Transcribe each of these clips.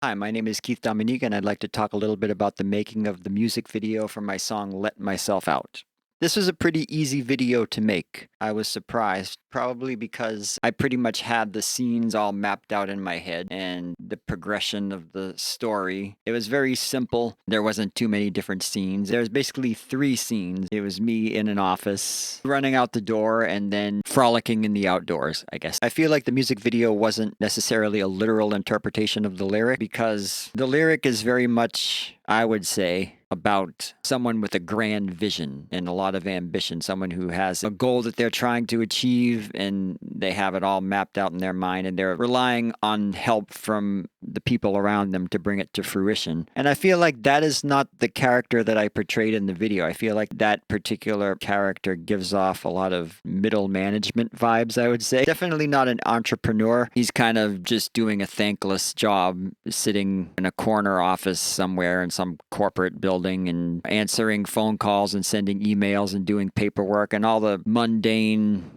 Hi, my name is Keith Dominique, and I'd like to talk a little bit about the making of the music video for my song Let Myself Out. This was a pretty easy video to make. I was surprised, probably because I pretty much had the scenes all mapped out in my head and the progression of the story. It was very simple. There wasn't too many different scenes. There was basically three scenes. It was me in an office, running out the door, and then frolicking in the outdoors, I guess. I feel like the music video wasn't necessarily a literal interpretation of the lyric because the lyric is very much, I would say, about someone with a grand vision and a lot of ambition, someone who has a goal that they're trying to achieve and they have it all mapped out in their mind and they're relying on help from the people around them to bring it to fruition. And I feel like that is not the character that I portrayed in the video. I feel like that particular character gives off a lot of middle management vibes, I would say. Definitely not an entrepreneur. He's kind of just doing a thankless job, sitting in a corner office somewhere in some corporate building and answering phone calls and sending emails and doing paperwork and all the mundane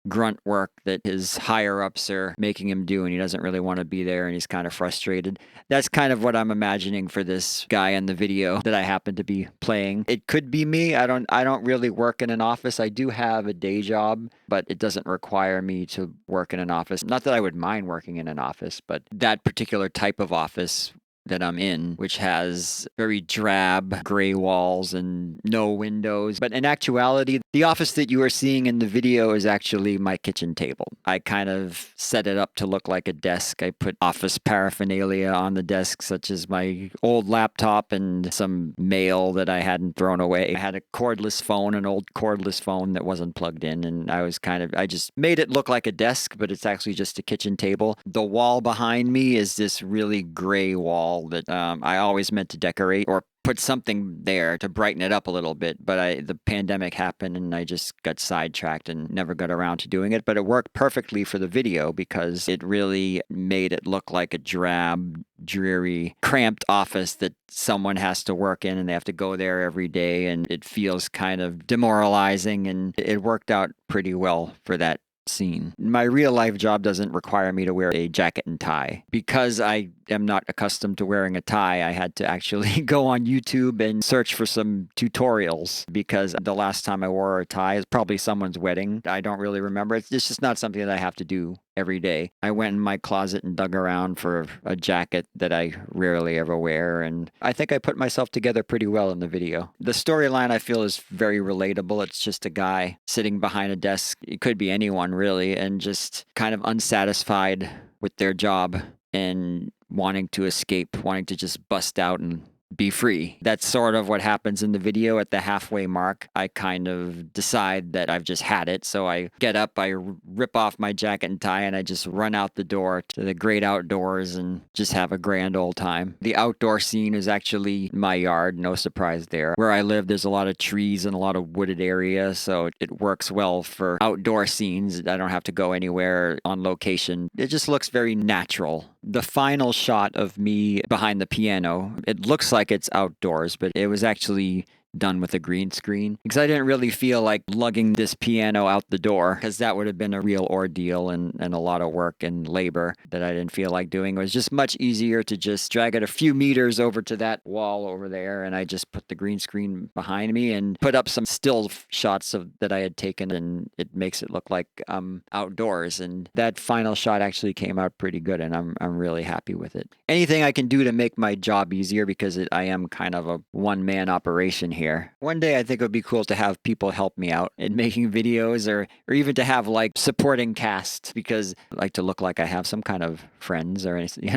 grunt work that his higher ups are making him do, and he doesn't really want to be there and he's kind of frustrated. That's kind of what I'm imagining for this guy in the video that I happen to be playing. It could be me. I don't really work in an office. I do have a day job, but it doesn't require me to work in an office. Not that I would mind working in an office, but that particular type of office that I'm in, which has very drab gray walls and no windows. But in actuality, the office that you are seeing in the video is actually my kitchen table. I kind of set it up to look like a desk. I put office paraphernalia on the desk, such as my old laptop and some mail that I hadn't thrown away. I had a cordless phone, an old cordless phone that wasn't plugged in, and I just made it look like a desk, but it's actually just a kitchen table. The wall behind me is this really gray wall that I always meant to decorate or put something there to brighten it up a little bit, but the pandemic happened and I just got sidetracked and never got around to doing it. But it worked perfectly for the video because it really made it look like a drab, dreary, cramped office that someone has to work in and they have to go there every day, and it feels kind of demoralizing, and it worked out pretty well for that scene. My real life job doesn't require me to wear a jacket and tie. Because I am not accustomed to wearing a tie, I had to actually go on YouTube and search for some tutorials because the last time I wore a tie is probably someone's wedding. I don't really remember. It's just not something that I have to do every day. I went in my closet and dug around for a jacket that I rarely ever wear, and I think I put myself together pretty well in the video. The storyline I feel is very relatable. It's just a guy sitting behind a desk. It could be anyone really, and just kind of unsatisfied with their job and wanting to escape, wanting to just bust out and be free. That's sort of what happens in the video. At the halfway mark, I kind of decide that I've just had it. So I get up, I rip off my jacket and tie, and I just run out the door to the great outdoors and just have a grand old time. The outdoor scene is actually my yard, no surprise there. Where I live, there's a lot of trees and a lot of wooded area, so it works well for outdoor scenes. I don't have to go anywhere on location. It just looks very natural. The final shot of me behind the piano, it looks like it's outdoors, but it was actually done with a green screen because I didn't really feel like lugging this piano out the door because that would have been a real ordeal and a lot of work and labor that I didn't feel like doing. It was just much easier to just drag it a few meters over to that wall over there, and I just put the green screen behind me and put up some still shots that I had taken, and it makes it look like I'm outdoors. And that final shot actually came out pretty good, and I'm really happy with it. Anything I can do to make my job easier because I am kind of a one-man operation here. One day I think it would be cool to have people help me out in making videos, or even to have like supporting cast, because I like to look like I have some kind of friends or anything.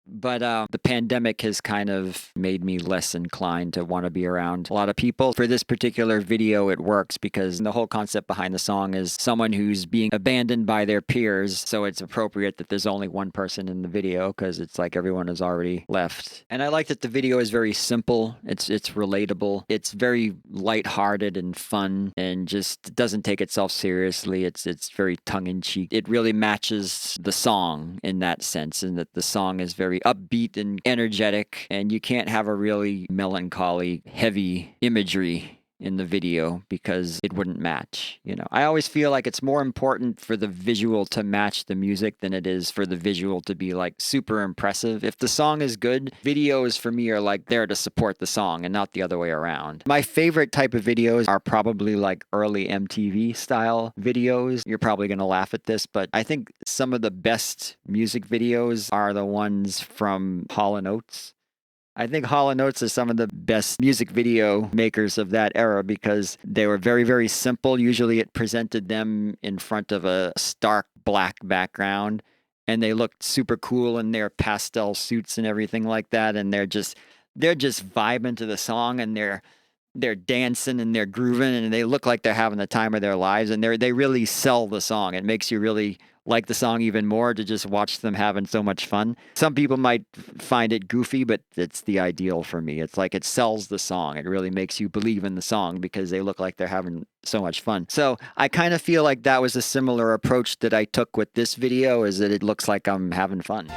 But the pandemic has kind of made me less inclined to want to be around a lot of people. For this particular video, it works because the whole concept behind the song is someone who's being abandoned by their peers. So it's appropriate that there's only one person in the video because it's like everyone has already left. And I like that the video is very simple. It's relatable. It's very lighthearted and fun, and just doesn't take itself seriously. It's very tongue in cheek. It really matches the song in that sense, and that the song is very upbeat and energetic, and you can't have a really melancholy, heavy imagery in the video because it wouldn't match. I always feel like it's more important for the visual to match the music than it is for the visual to be like super impressive. If the song is good, videos for me are like there to support the song and not the other way around. My favorite type of videos are probably like early MTV style videos. You're probably going to laugh at this, but I think some of the best music videos are the ones from Hall & Oates. I think Hall & Oates are some of the best music video makers of that era because they were very, very simple. Usually it presented them in front of a stark black background, and they looked super cool in their pastel suits and everything like that. And they're just vibing to the song, and they're dancing and they're grooving, and they look like they're having the time of their lives, and they really sell the song. It makes you really like the song even more to just watch them having so much fun. Some people might find it goofy, but it's the ideal for me. It's like it sells the song. It really makes you believe in the song because they look like they're having so much fun. So I kind of feel like that was a similar approach that I took with this video, is that it looks like I'm having fun.